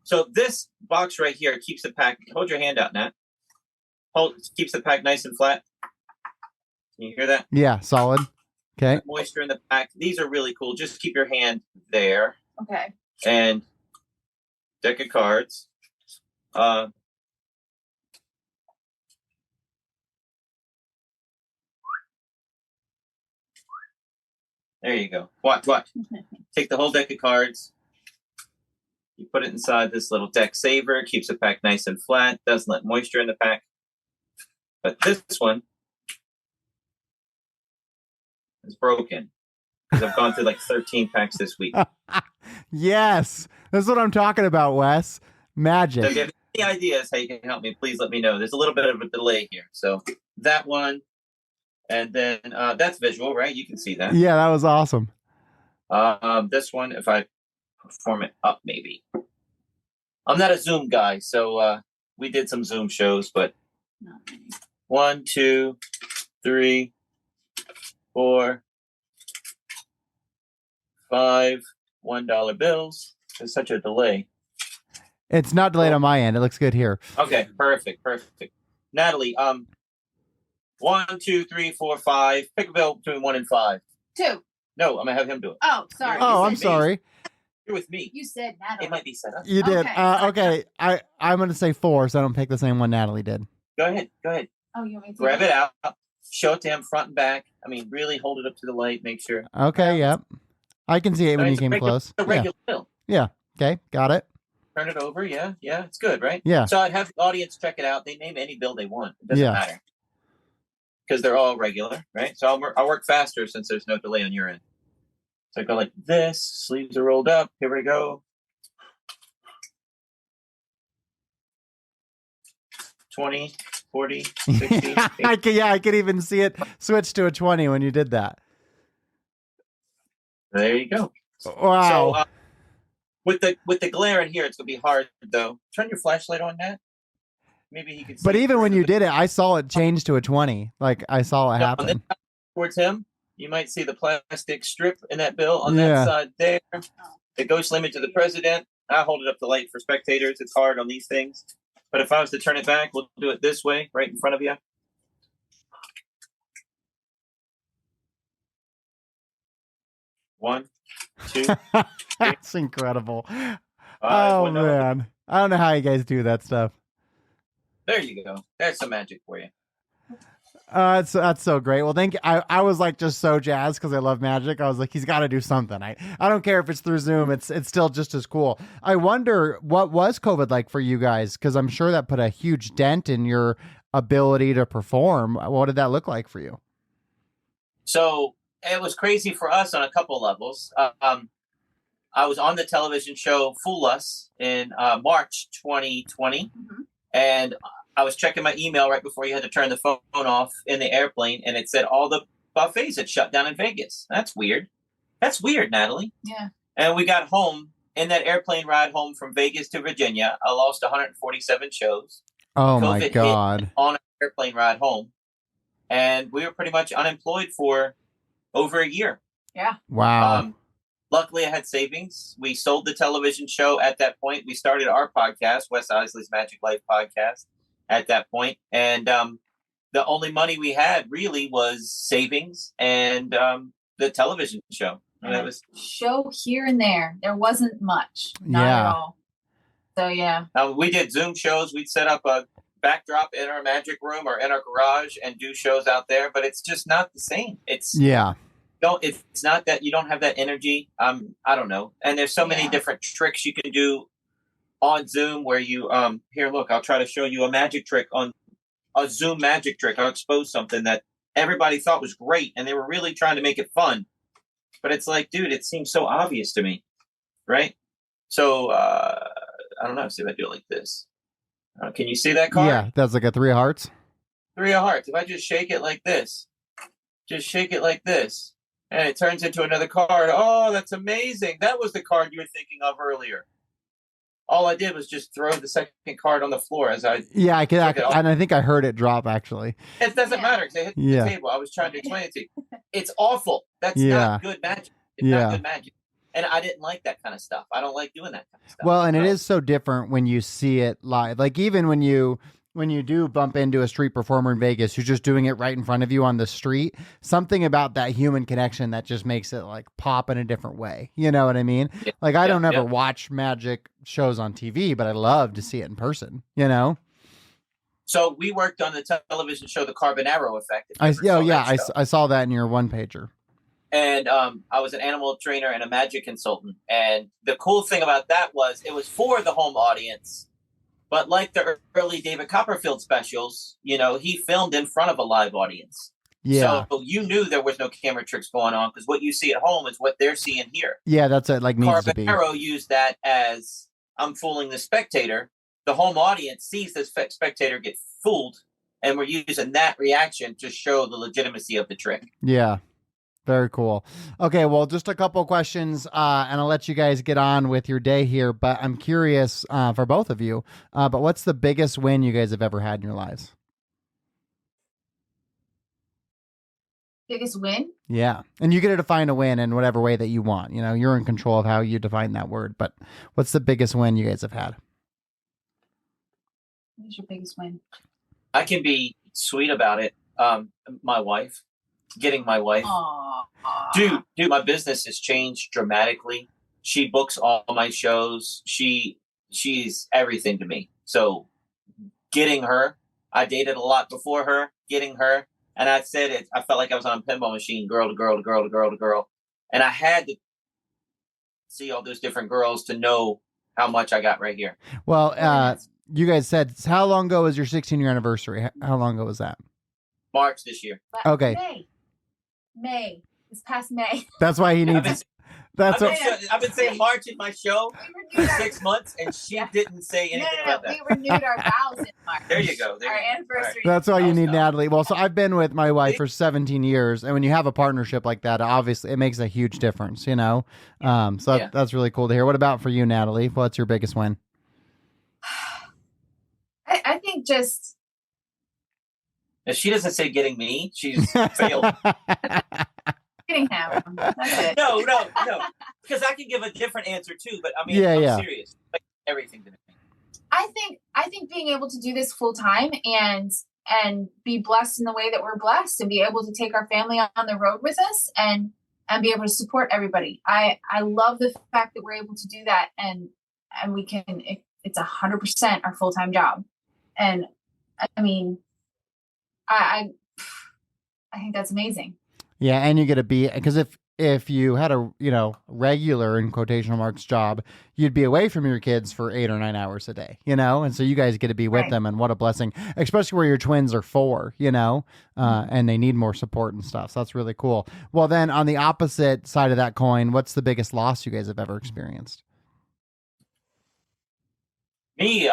So this box right here keeps the pack. Hold your hand out, Nat. Keeps the pack nice and flat. Can you hear that? Yeah, solid. Okay. Moisture in the pack. These are really cool. Just keep your hand there. Okay. And deck of cards. There you go. Watch. Take the whole deck of cards. You put it inside this little deck saver. Keeps the pack nice and flat. Doesn't let moisture in the pack. But this one is broken because I've gone through 13 packs this week. Yes. That's what I'm talking about, Wes. Magic. So if you have any ideas how you can help me, please let me know. There's a little bit of a delay here. So that one. And then that's visual, right? You can see that. Yeah, that was awesome. This one, if I perform it up, maybe. I'm not a Zoom guy, so we did some Zoom shows, but 1, 2, 3, 4, 5 $1 bills. There's such a delay. It's not delayed on my end. It looks good here. Okay, perfect. Natalie, 1, 2, 3, 4, 5. Pick a bill between 1 and 5. 2. No, I'm gonna have him do it. Oh, sorry. Oh, I'm sorry. You're with me. You said Natalie. It might be set up. You did. Okay. I'm gonna say 4, so I don't pick the same one Natalie did. Go ahead. Oh, you want me to grab it out. Show it to him front and back. I mean, really hold it up to the light. Make sure. Okay. Yep. I can see it when you came close. A regular bill. Yeah. Okay. Got it. Turn it over. Yeah. It's good, right? Yeah. So I'd have the audience check it out. They name any bill they want. It doesn't matter. Because they're all regular, right? So I'll work faster since there's no delay on your end. So I go like this. Sleeves are rolled up. Here we go. 20, 40, 60. I could even see it switch to a 20 when you did that. There you go. Wow. So with the glare in here, it's gonna be hard though. Turn your flashlight on, Nat. Maybe he can see. But even when you did it, I saw it change to a 20. I saw it happen. Towards him, you might see the plastic strip in that bill on that side there. The ghost image of the president. I hold it up to light for spectators. It's hard on these things. But if I was to turn it back, we'll do it this way, right in front of you. One, 2. That's incredible. Oh, man. I don't know how you guys do that stuff. There you go. There's some magic for you. That's so great. Well, thank you. I was just so jazzed because I love magic. I was like, he's got to do something. I don't care if it's through Zoom. It's still just as cool. I wonder what was COVID like for you guys? Because I'm sure that put a huge dent in your ability to perform. What did that look like for you? So it was crazy for us on a couple levels. I was on the television show Fool Us in March 2020. Mm-hmm. And I was checking my email right before you had to turn the phone off in the airplane, and it said all the buffets had shut down in Vegas. That's weird. That's weird, Natalie. Yeah. And we got home in that airplane ride home from Vegas to Virginia. I lost 147 shows. Oh, COVID my God. On an airplane ride home. and we were pretty much unemployed for over a year. Yeah. Wow. Luckily, I had savings. We sold the television show at that point. We started our podcast, Wes Isley's Magic Life podcast, at that point. And the only money we had really was savings and the television show. And it was show here and there. There wasn't much. Not Yeah. at all. So yeah. we did Zoom shows. We'd set up a backdrop in our magic room or in our garage and do shows out there, but it's just not the same. It's not that you don't have that energy. I don't know. And there's so many different tricks you can do on Zoom where you here, look, I'll try to show you a magic trick on a Zoom magic trick. I'll expose something that everybody thought was great and they were really trying to make it fun. But it's like, dude, it seems so obvious to me. Right? So I don't know. See if I do it like this. Can you see that card? Yeah, that's like a 3 of hearts. 3 of hearts. If I just shake it like this, and it turns into another card. Oh, that's amazing. That was the card you were thinking of earlier. All I did was just throw the second card on the floor as I... Yeah, and I think I heard it drop, actually. It doesn't matter because I hit the table. I was trying to explain it to you. It's awful. That's not good magic. It's not good magic. And I didn't like that kind of stuff. I don't like doing that kind of stuff. Well, and it is so different when you see it live. Like even when you do bump into a street performer in Vegas who's just doing it right in front of you on the street, something about that human connection that just makes it like pop in a different way. You know what I mean? Yeah. Like I don't ever watch magic shows on TV, but I love to see it in person, you know? So we worked on the television show, The Carbonaro Effect. I saw that in your one pager. And I was an animal trainer and a magic consultant. And the cool thing about that was it was for the home audience. But like the early David Copperfield specials, you know, he filmed in front of a live audience. Yeah. So you knew there was no camera tricks going on because what you see at home is what they're seeing here. Yeah, that's it. Like needs to be. Carbonaro used that as I'm fooling the spectator. The home audience sees the spectator get fooled. And we're using that reaction to show the legitimacy of the trick. Yeah. Very cool. Okay, well, just a couple questions, and I'll let you guys get on with your day here. But I'm curious for both of you. But what's the biggest win you guys have ever had in your lives? Biggest win? Yeah, and you get to define a win in whatever way that you want. You know, you're in control of how you define that word. But what's the biggest win you guys have had? What's your biggest win? I can be sweet about it. My wife. Getting my wife. Aww. Dude, my business has changed dramatically. She books all my shows. She's everything to me. So getting her, I dated a lot before her, getting her. And I said it, I felt like I was on a pinball machine, girl to girl to girl to girl to girl. And I had to see all those different girls to know how much I got right here. Well, you guys said, how long ago was your 16-year anniversary? How long ago was that? March this year. Okay. May. This past May. That's why he needs. I've been saying March in my show for 6 months, and she didn't say anything about that. We renewed our vows in March. There you go. Our anniversary. That's why you need Natalie. Well, so I've been with my wife for 17 years, and when you have a partnership like that, obviously it makes a huge difference, you know? That's really cool to hear. What about for you, Natalie? What's your biggest win? I think just... If she doesn't say getting me, she's failed. Getting him. That's it. No. Because I can give a different answer too, but I mean, I'm serious. Like, everything to me. I think being able to do this full time and be blessed in the way that we're blessed and be able to take our family on the road with us and be able to support everybody. I love the fact that we're able to do that and we can, it's 100% our full-time job. And I mean, I think that's amazing. Yeah, and you get to be, because if you had a regular in quotation marks job, you'd be away from your kids for 8 or 9 hours a day, and so you guys get to be with them, and what a blessing, especially where your twins are 4, and they need more support and stuff. So that's really cool. Well, then on the opposite side of that coin, what's the biggest loss you guys have ever experienced? Me,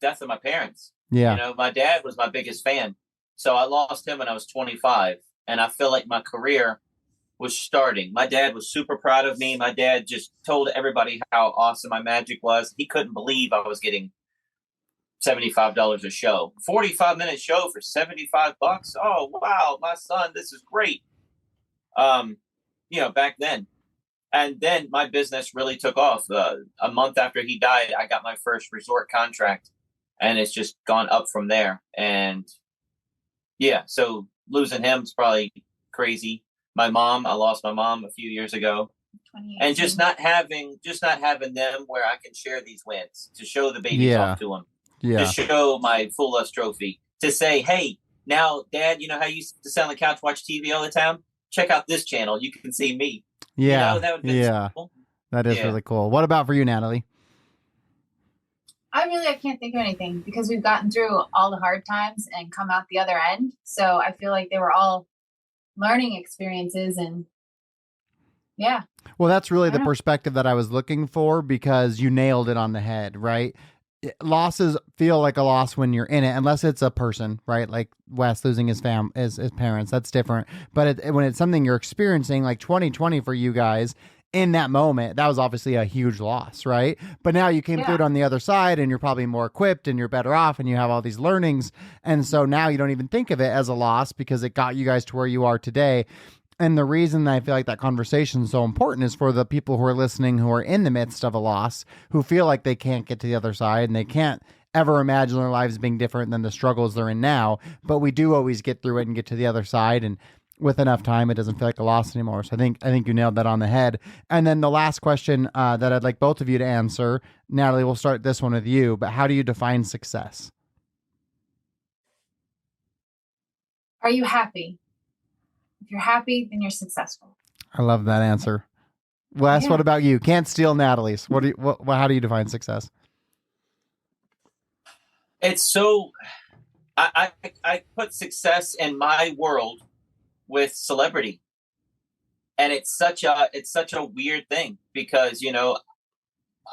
death of my parents. Yeah. My dad was my biggest fan. So I lost him when I was 25, and I feel like my career was starting. My dad was super proud of me. My dad just told everybody how awesome my magic was. He couldn't believe I was getting $75 a show. 45-minute show for $75. Oh wow, my son, this is great. Back then. And then my business really took off. A month after he died, I got my first resort contract, and it's just gone up from there. And yeah, so losing him is probably crazy. I lost my mom a few years ago, and just not having them where I can share these wins, to show the babies off to them, to show my Full Lust trophy, to say, hey, now Dad, you know how you used to sit on the couch, watch TV all the time? Check out this channel. You can see me. Yeah. That would be cool. That is really cool. What about for you, Natalie? I can't think of anything, because we've gotten through all the hard times and come out the other end. So I feel like they were all learning experiences, and yeah. Well, that's really the perspective that I was looking for, because you nailed it on the head, right? Losses feel like a loss when you're in it, unless it's a person, right? Like Wes losing his parents. That's different. But when it's something you're experiencing, like 2020 for you guys, in that moment, that was obviously a huge loss, right? But now you came through it on the other side, and you're probably more equipped, and you're better off, and you have all these learnings. And so now you don't even think of it as a loss, because it got you guys to where you are today. And the reason that I feel like that conversation is so important is for the people who are listening, who are in the midst of a loss, who feel like they can't get to the other side, and they can't ever imagine their lives being different than the struggles they're in now. But we do always get through it and get to the other side. And with enough time, it doesn't feel like a loss anymore. So I think you nailed that on the head. And then the last question that I'd like both of you to answer, Natalie, we'll start this one with you, but how do you define success? Are you happy? If you're happy, then you're successful. I love that answer. Wes, what about you? Can't steal Natalie's. How do you define success? It's so, I put success in my world with celebrity, and it's such a weird thing, because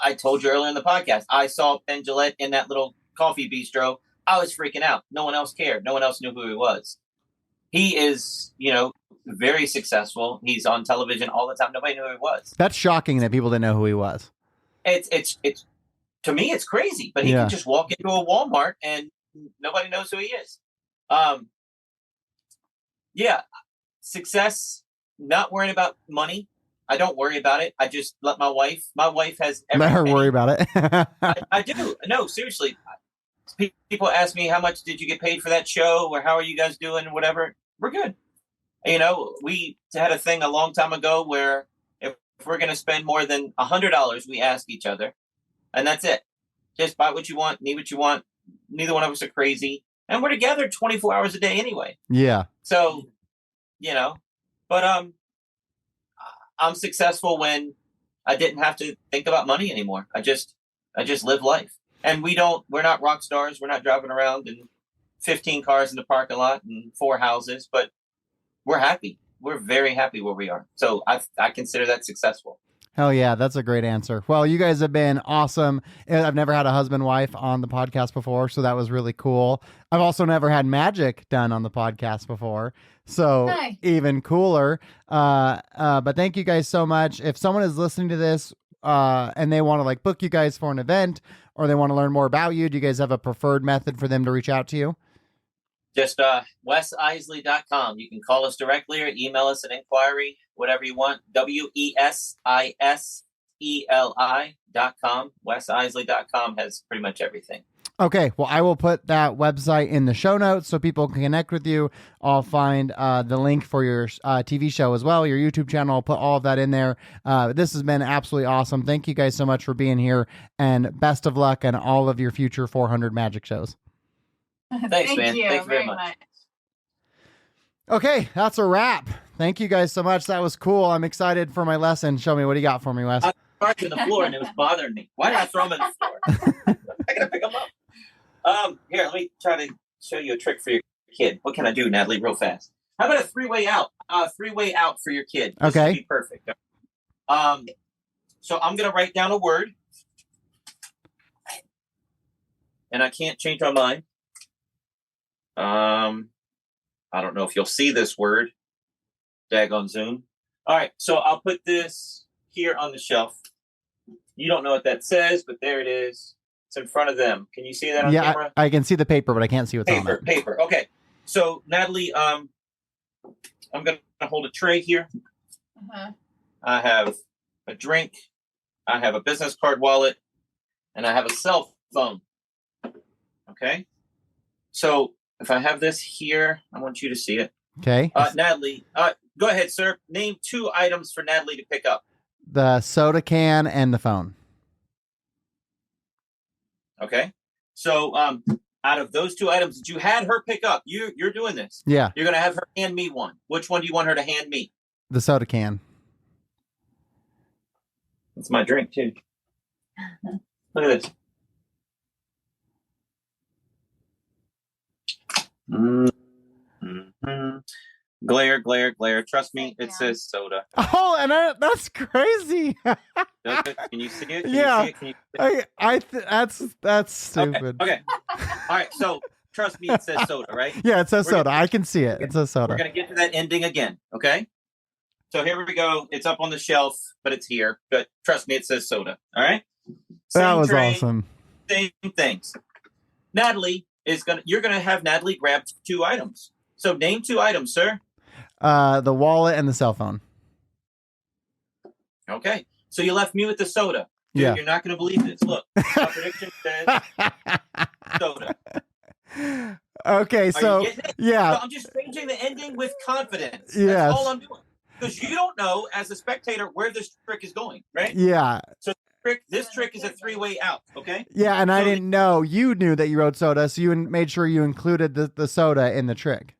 I told you earlier in the podcast, I saw Penn Jillette in that little coffee bistro. I was freaking out. No one else cared. No one else knew who he was. He is, very successful. He's on television all the time. Nobody knew who he was. That's shocking that people didn't know who he was. It's to me, it's crazy. But he can just walk into a Walmart and nobody knows who he is. Success. Not worrying about money. I don't worry about it. I just let my wife. My wife has everything. Let her worry about it. I do. No, seriously. People ask me, how much did you get paid for that show, or how are you guys doing, whatever. We're good. We had a thing a long time ago where if we're going to spend more than $100, we ask each other, and that's it. Just buy what you want, need what you want. Neither one of us are crazy, and we're together 24 hours a day anyway. Yeah. So, but I'm successful when I didn't have to think about money anymore. I just live life. And we're not rock stars. We're not driving around in 15 cars in the parking lot and 4 houses, but we're happy. We're very happy where we are. So I consider that successful. Hell yeah, that's a great answer. Well, you guys have been awesome. I've never had a husband-wife on the podcast before, so that was really cool. I've also never had magic done on the podcast before, so even cooler. But thank you guys so much. If someone is listening to this and they want to book you guys for an event, or they want to learn more about you, do you guys have a preferred method for them to reach out to you? Just wesisley.com. You can call us directly or email us an inquiry, whatever you want. WESISELI.com. wesisley.com has pretty much everything. Okay, well, I will put that website in the show notes so people can connect with you. I'll find the link for your TV show as well, your YouTube channel. I'll put all of that in there. This has been absolutely awesome. Thank you guys so much for being here, and best of luck on all of your future 400 magic shows. Thanks, man. You Thanks very much. Okay, that's a wrap. Thank you guys so much. That was cool. I'm excited for my lesson. Show me, what do you got for me, Wes? I parked on the floor and it was bothering me. Why did I throw them on the floor? I gotta pick them up. Here, let me try to show you a trick for your kid. What can I do, Natalie, real fast? How about a three-way out? Three-way out for your kid. This would be perfect. So I'm gonna write down a word, and I can't change my mind. I don't know if you'll see this word. Daggone Zoom. All right, so I'll put this here on the shelf. You don't know what that says, but there it is. It's in front of them. Can you see that on Yeah, camera? I can see the paper, but I can't see what's on it. Paper. Okay. So Natalie, I'm gonna hold a tray here. Uh-huh. I have a drink. I have a business card wallet, and I have a cell phone. Okay. So if I have this here, I want you to see it. Okay. Natalie, go ahead, sir. Name 2 items for Natalie to pick up. The soda can and the phone. Okay. So out of those 2 items that you had her pick up, you're doing this. Yeah. You're gonna have her hand me one. Which one do you want her to hand me? The soda can. It's my drink too. Look at this. Mm-hmm. Glare. Trust me, it says soda. Oh, and that's crazy. Does it? Can you see it? Yeah. Can you see it? That's stupid. Okay. All right. So trust me, it says soda, right? Yeah, it says We're soda. gonna- I can see it. It says soda. We're gonna get to that ending again. Okay. So here we go. It's up on the shelf, but it's here. But trust me, it says soda. All right. That Same was tray, awesome. Same things. Natalie you're gonna have Natalie grab 2 items. So name 2 items, sir. The wallet and the cell phone. Okay. So you left me with the soda. Dude, Yeah. You're not gonna believe this. Look, my prediction says soda. Okay, Are so you getting it? yeah, So I'm just changing the ending with confidence. Yes. That's all I'm doing. Because you don't know, as a spectator, where this trick is going, right? yeah, This trick is a 3-way out, okay? yeah, and I So- didn't know you knew that you wrote soda, so you made sure you included the soda in the trick.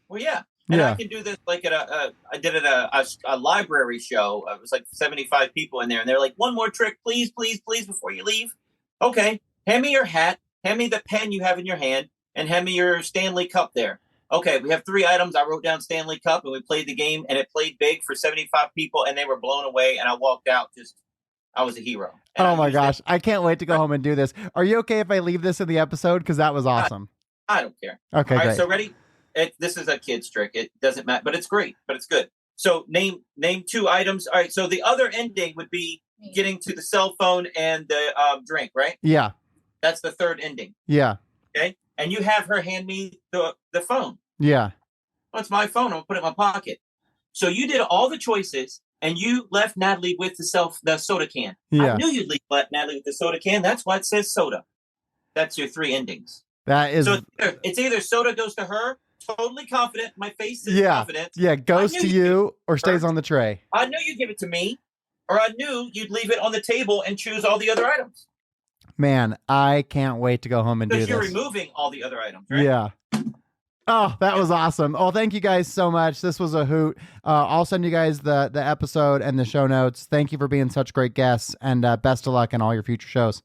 Well, yeah. And Yeah. I can do this like at I did it at a library show. It was like 75 people in there, and they're like, one more trick, please, before you leave. Okay. Hand me your hat, hand me the pen you have in your hand, and hand me your Stanley Cup there. Okay, we have 3 items. I wrote down Stanley Cup, and we played the game, and it played big for 75 people, and they were blown away, and I walked out I was a hero. And Oh I my used it. gosh, I can't wait to go home and do this. Are you okay if I leave this in the episode? Because that was awesome. I don't care. Okay, All right, great. so ready? This is a kid's trick. It doesn't matter, but it's great. But it's good. So name 2 items. All right. So the other ending would be getting to the cell phone and the drink, right? Yeah, That's the 3rd ending. yeah, Okay. And you have her hand me the phone. yeah. Well, it's my phone. I'll put it in my pocket. So you did all the choices, and you left Natalie with the soda can. Yeah. I knew you'd leave Natalie with the soda can. That's why it says soda. That's your 3 endings. That is, So it's either soda goes to her, totally confident. My face is Yeah. confident. yeah, goes knew to you- you or stays on the tray. I knew you'd give it to me, or I knew you'd leave it on the table and choose all the other items Man, I can't wait to go home and do because you're this. removing all the other items, right? Yeah. Oh, that was awesome. Oh, thank you guys so much. This was a hoot. I'll send you guys the episode and the show notes. Thank you for being such great guests, and best of luck in all your future shows.